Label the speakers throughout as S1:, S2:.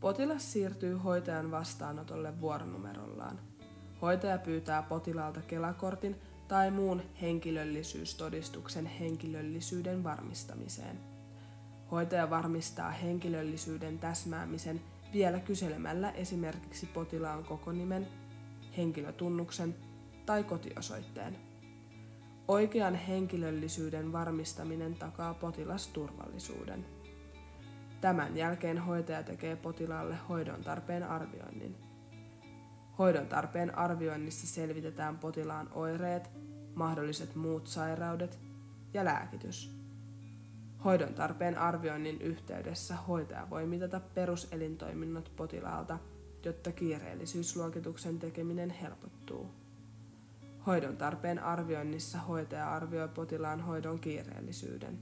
S1: Potilas siirtyy hoitajan vastaanotolle vuoronumerollaan. Hoitaja pyytää potilaalta Kela-kortin tai muun henkilöllisyystodistuksen henkilöllisyyden varmistamiseen. Hoitaja varmistaa henkilöllisyyden täsmäämisen vielä kyselemällä esimerkiksi potilaan kokonimen, henkilötunnuksen tai kotiosoitteen. Oikean henkilöllisyyden varmistaminen takaa potilasturvallisuuden. Tämän jälkeen hoitaja tekee potilaalle hoidon tarpeen arvioinnin. Hoidon tarpeen arvioinnissa selvitetään potilaan oireet, mahdolliset muut sairaudet ja lääkitys. Hoidon tarpeen arvioinnin yhteydessä hoitaja voi mitata peruselintoiminnot potilaalta, jotta kiireellisyysluokituksen tekeminen helpottuu. Hoidon tarpeen arvioinnissa hoitaja arvioi potilaan hoidon kiireellisyyden.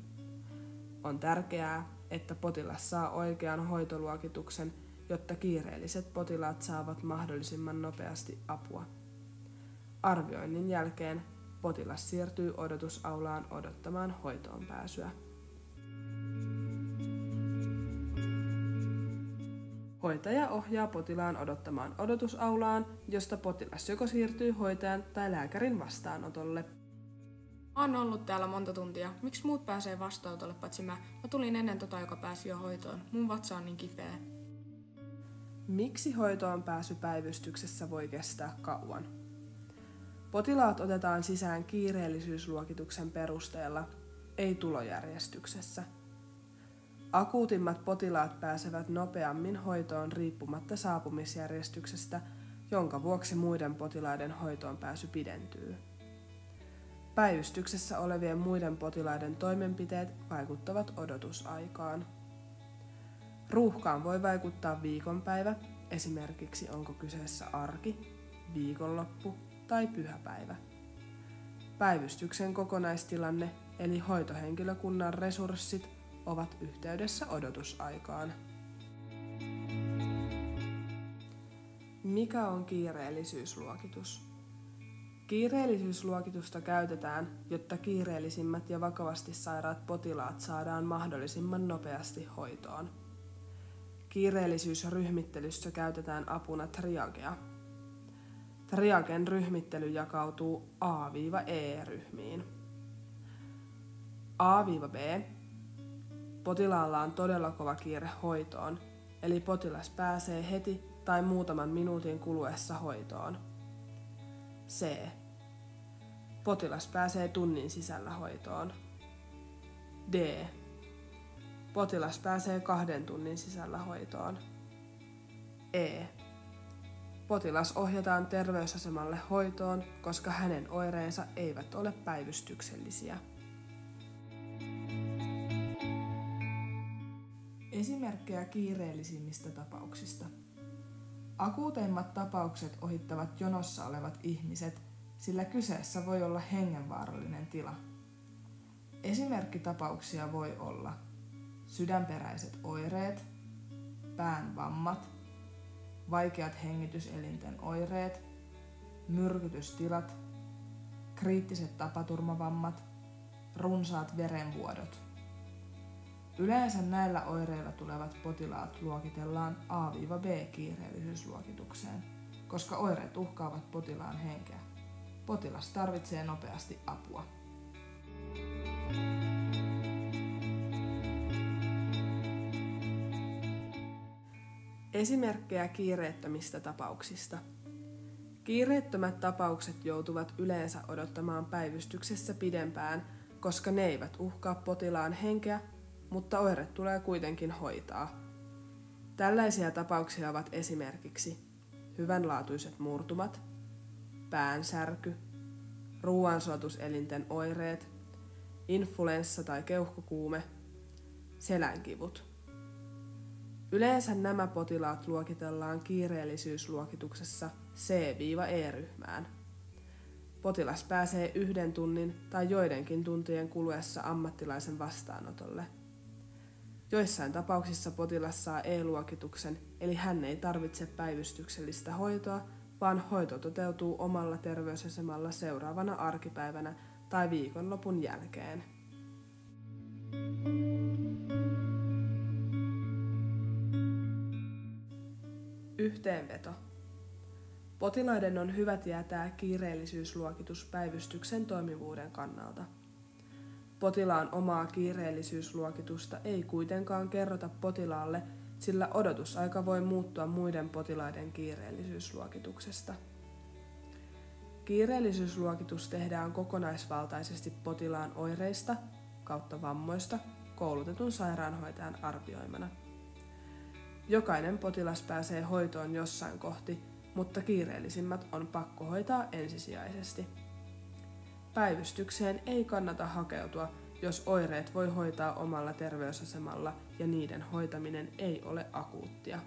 S1: On tärkeää, että potilas saa oikean hoitoluokituksen, jotta kiireelliset potilaat saavat mahdollisimman nopeasti apua. Arvioinnin jälkeen potilas siirtyy odotusaulaan odottamaan hoitoon pääsyä. Hoitaja ohjaa potilaan odottamaan odotusaulaan, josta potilas joko siirtyy hoitajan tai lääkärin vastaanotolle.
S2: Mä oon ollut täällä monta tuntia. Miksi muut pääsee vastaanotolle paitsi mä? Mä tulin ennen joka pääsi jo hoitoon. Mun vatsa on niin kipeä.
S1: Miksi hoitoon pääsy päivystyksessä voi kestää kauan? Potilaat otetaan sisään kiireellisyysluokituksen perusteella, ei tulojärjestyksessä. Akuutimmat potilaat pääsevät nopeammin hoitoon riippumatta saapumisjärjestyksestä, jonka vuoksi muiden potilaiden hoitoon pääsy pidentyy. Päivystyksessä olevien muiden potilaiden toimenpiteet vaikuttavat odotusaikaan. Ruuhkaan voi vaikuttaa viikonpäivä, esimerkiksi onko kyseessä arki, viikonloppu tai pyhäpäivä. Päivystyksen kokonaistilanne eli hoitohenkilökunnan resurssit ovat yhteydessä odotusaikaan. Mikä on kiireellisyysluokitus? Kiireellisyysluokitusta käytetään, jotta kiireellisimmät ja vakavasti sairaat potilaat saadaan mahdollisimman nopeasti hoitoon. Kiireellisyysryhmittelyssä käytetään apuna triagea. Triagen ryhmittely jakautuu A-E-ryhmiin. A-B. Potilaalla on todella kova kiire hoitoon, eli potilas pääsee heti tai muutaman minuutin kuluessa hoitoon. C. Potilas pääsee tunnin sisällä hoitoon. D. Potilas pääsee 2 tunnin sisällä hoitoon. E. Potilas ohjataan terveysasemalle hoitoon, koska hänen oireensa eivät ole päivystyksellisiä. Esimerkkejä kiireellisimmistä tapauksista. Akuuteimmat tapaukset ohittavat jonossa olevat ihmiset, sillä kyseessä voi olla hengenvaarallinen tila. Esimerkkitapauksia voi olla sydänperäiset oireet, pään vammat, vaikeat hengityselinten oireet, myrkytystilat, kriittiset tapaturmavammat, runsaat verenvuodot. Yleensä näillä oireilla tulevat potilaat luokitellaan A-B-kiireellisyysluokitukseen, koska oireet uhkaavat potilaan henkeä. Potilas tarvitsee nopeasti apua. Esimerkkejä kiireettömistä tapauksista. Kiireettömät tapaukset joutuvat yleensä odottamaan päivystyksessä pidempään, koska ne eivät uhkaa potilaan henkeä, mutta oire tulee kuitenkin hoitaa. Tällaisia tapauksia ovat esimerkiksi hyvänlaatuiset murtumat, päänsärky, ruoansulatuselinten oireet, influenssa tai keuhkokuume, selänkivut. Yleensä nämä potilaat luokitellaan kiireellisyysluokituksessa C-E-ryhmään. Potilas pääsee 1 tunnin tai joidenkin tuntien kuluessa ammattilaisen vastaanotolle. Joissain tapauksissa potilas saa E-luokituksen, eli hän ei tarvitse päivystyksellistä hoitoa, vaan hoito toteutuu omalla terveysasemalla seuraavana arkipäivänä tai viikonlopun jälkeen. Yhteenveto. Potilaiden on hyvä tietää kiireellisyysluokitus päivystyksen toimivuuden kannalta. Potilaan omaa kiireellisyysluokitusta ei kuitenkaan kerrota potilaalle, sillä odotusaika voi muuttua muiden potilaiden kiireellisyysluokituksesta. Kiireellisyysluokitus tehdään kokonaisvaltaisesti potilaan oireista kautta vammoista koulutetun sairaanhoitajan arvioimana. Jokainen potilas pääsee hoitoon jossain kohti, mutta kiireellisimmät on pakko hoitaa ensisijaisesti. Päivystykseen ei kannata hakeutua, jos oireet voi hoitaa omalla terveysasemalla ja niiden hoitaminen ei ole akuuttia.